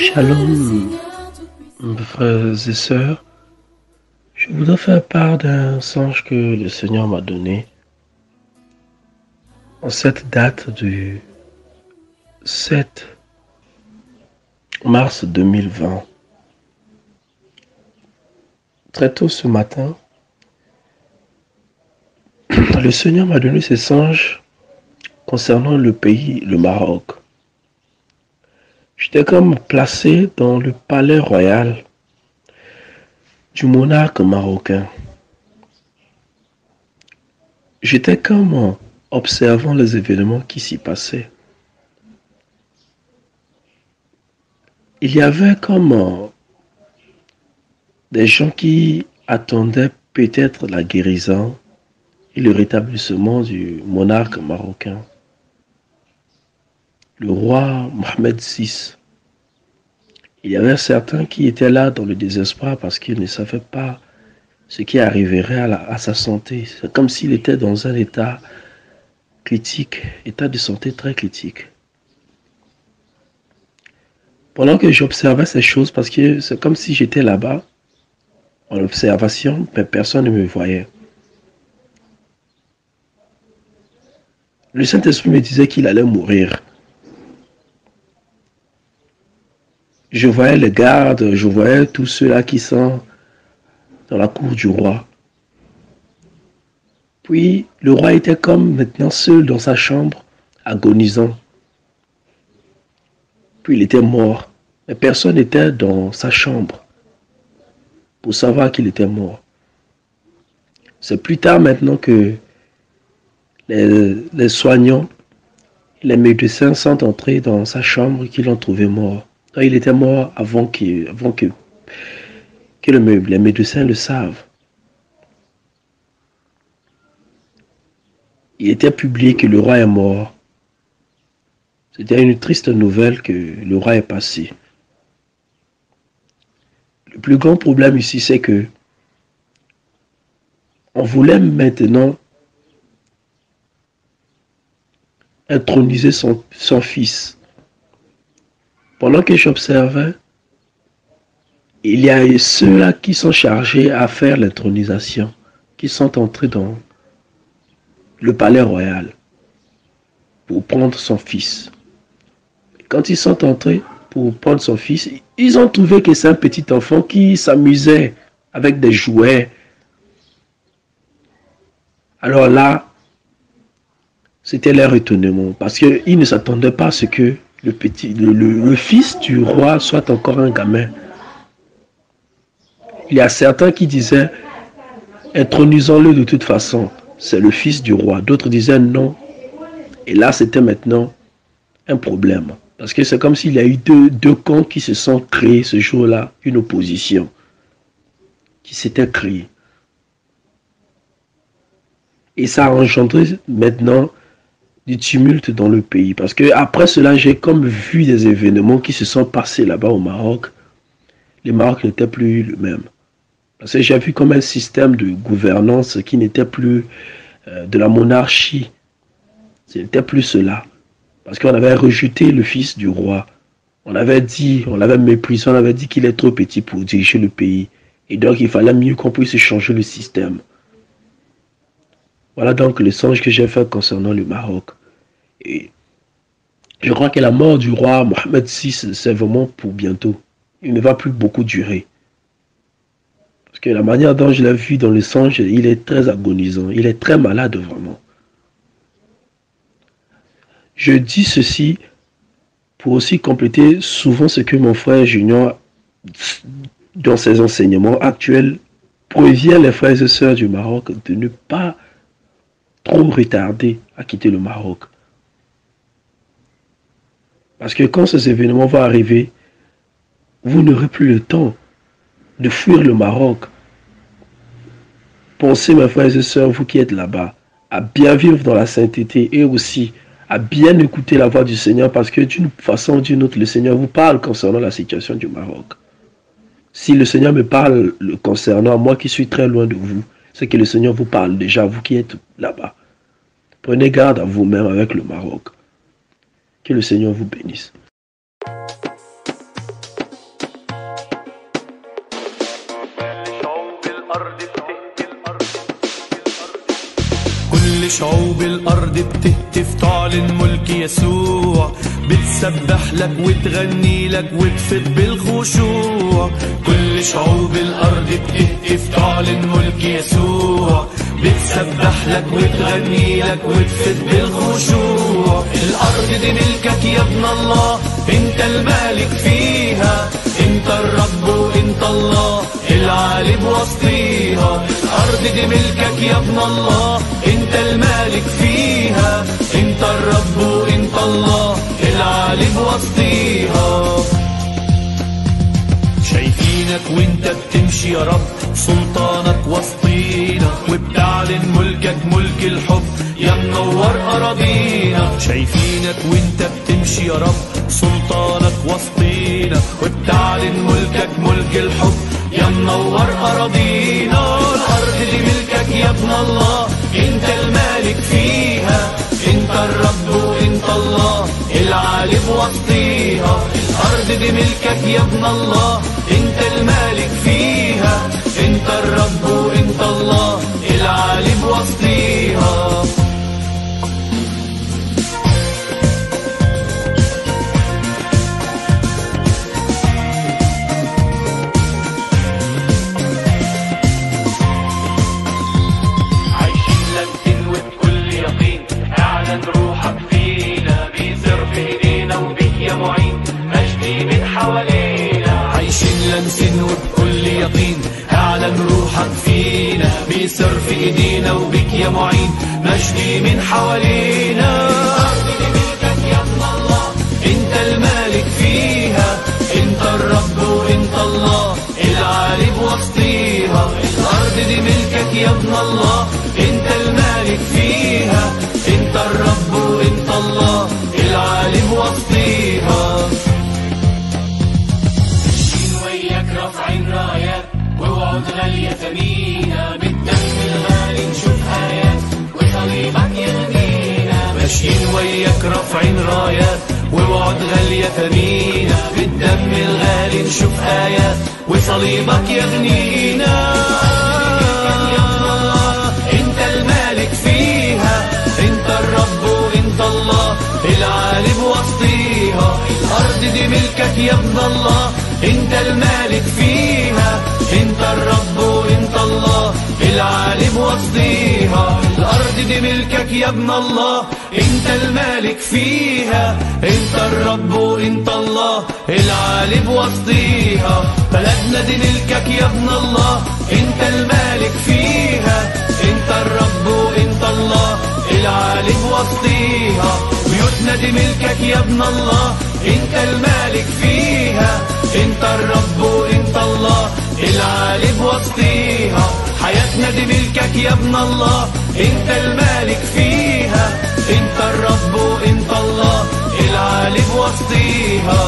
Shalom, frères et sœurs. Je voudrais faire part d'un songe que le Seigneur m'a donné en cette date du 7 mars 2020. Très tôt ce matin, le Seigneur m'a donné ce songe concernant le pays, le Maroc. J'étais comme placé dans le palais royal du monarque marocain. J'étais comme observant les événements qui s'y passaient. Il y avait comme des gens qui attendaient peut-être la guérison et le rétablissement du monarque marocain, le roi Mohamed VI. Il y avait certains qui étaient là dans le désespoir parce qu'ils ne savaient pas ce qui arriverait à sa santé. C'est comme s'il était dans un état critique, état de santé très critique. Pendant que j'observais ces choses, parce que c'est comme si j'étais là-bas, en observation, mais personne ne me voyait. Le Saint-Esprit me disait qu'il allait mourir. Je voyais les gardes, je voyais tous ceux-là qui sont dans la cour du roi. Puis le roi était comme maintenant seul dans sa chambre, agonisant. Puis il était mort, mais personne n'était dans sa chambre pour savoir qu'il était mort. C'est plus tard maintenant que les soignants, les médecins sont entrés dans sa chambre et qu'ils l'ont trouvé mort. Donc, il était mort avant que les médecins le savent. Il était publié que le roi est mort. C'était une triste nouvelle que le roi est passé. Le plus grand problème ici, c'est que on voulait maintenant introniser son fils. Pendant que j'observais, il y a ceux-là qui sont chargés à faire l'intronisation, qui sont entrés dans le palais royal pour prendre son fils. Quand ils sont entrés pour prendre son fils, ils ont trouvé que c'est un petit enfant qui s'amusait avec des jouets. Alors là, c'était leur étonnement parce qu'ils ne s'attendaient pas à ce que le fils du roi soit encore un gamin. Il y a certains qui disaient, intronisons-le de toute façon, c'est le fils du roi. D'autres disaient non. Et là, c'était maintenant un problème. Parce que c'est comme s'il y a eu deux camps qui se sont créés ce jour-là, une opposition qui s'était créée. Et ça a engendré maintenant du tumulte dans le pays. Parce que après cela, j'ai comme vu des événements qui se sont passés là-bas au Maroc. Le Maroc n'était plus le même. Parce que j'ai vu comme un système de gouvernance qui n'était plus de la monarchie. Ce n'était plus cela. Parce qu'on avait rejeté le fils du roi. On avait dit, on l'avait méprisé, on avait dit qu'il est trop petit pour diriger le pays. Et donc il fallait mieux qu'on puisse changer le système. Voilà donc le songe que j'ai fait concernant le Maroc. Et je crois que la mort du roi Mohamed VI, c'est vraiment pour bientôt. Il ne va plus beaucoup durer. Parce que la manière dont je l'ai vu dans le songe, il est très agonisant. Il est très malade vraiment. Je dis ceci pour aussi compléter souvent ce que mon frère Junior, dans ses enseignements actuels, prévient les frères et sœurs du Maroc de ne pas trop retarder à quitter le Maroc. Parce que quand ces événements vont arriver, vous n'aurez plus le temps de fuir le Maroc. Pensez, mes frères et sœurs, vous qui êtes là-bas, à bien vivre dans la sainteté et aussi à bien écouter la voix du Seigneur parce que d'une façon ou d'une autre, le Seigneur vous parle concernant la situation du Maroc. Si le Seigneur me parle concernant moi qui suis très loin de vous, c'est que le Seigneur vous parle déjà, vous qui êtes là-bas. Prenez garde à vous-même avec le Maroc. Que le Seigneur vous bénisse. كل شعوب الأرض بتهتف تعلن ملك يسوع، بتسبح لك وتغني لك وتفت بالخشوع. كل شعوب الأرض بتهتف تعلن ملك يسوع، بتسبح لك وتغني لك وتفت بالخشوع. الأرض دي ملكك يا ابن الله، انت المالك فيها، انت الرب وانت الله العالي بوسطيها. الأرض دي ملكك يا ابن الله، انت المالك فيها، انت الرب وانت الله العالي بوسطيها. شايفينك وانت بتمشي يا رب سلطانك وسطينا، وبتعلن ملكك ملك الحب يا منور أراضينا. شايفينك وانت بتمشي يا رب سلطانك وسطينا، وبتعلن ملكك ملك الحب يا منور أراضينا. الأرض دي ملكك يا ابن الله، انت المالك فيها، انت الرب وانت الله العالي بوسطيها. الأرض دي ملكك يا ابن الله، انت المالك فيها، انت الرب وانت الله العالي بوسطيها. روحك فينا بيسر في ايدينا وبك يا معين مجدي من حوالينا. عايشين لمسين وبكل يقين اعلن روحك فينا بيسر في ايدينا وبك يا معين مجدي من حوالينا. الارض دي ملكك يا ابن الله، انت المالك فيها، انت الرب وانت الله العالي بوسطيها. الارض دي ملكك يا ابن الله، انت المالك فيها، انت الرب وانت الله العالي بوسطيها. ماشيين وياك رافعين رايات ووعود غالية ثمينة، بالدم الغالي نشوف آيات وصليبك يغنينا. ماشيين وياك رافعين رايات ووعود غالية ثمينة، بالدم الغالي نشوف آيات وصليبك يغنينا. انت المالك فيها، انت الرب وانت الله العالي بوسطيها. الارض دي ملكك يا ابن الله، انت المالك فيها، انت الرب وانت الله العالي بوسطيها. الارض دي ملكك يا ابن الله، انت المالك فيها، انت الرب وانت الله العالي بوسطيها. بلدنا دي ملكك يا ابن الله، انت المالك فيها، انت الرب وانت الله العالي بوسطيها. بيوتنا دي ملكك يا ابن الله، انت المالك فيها، انت الرب وانت الله العالي بوسطيها. حياتنا دي ملكك يا ابن الله، انت المالك فيها، انت الرب وانت الله العالي بوسطيها.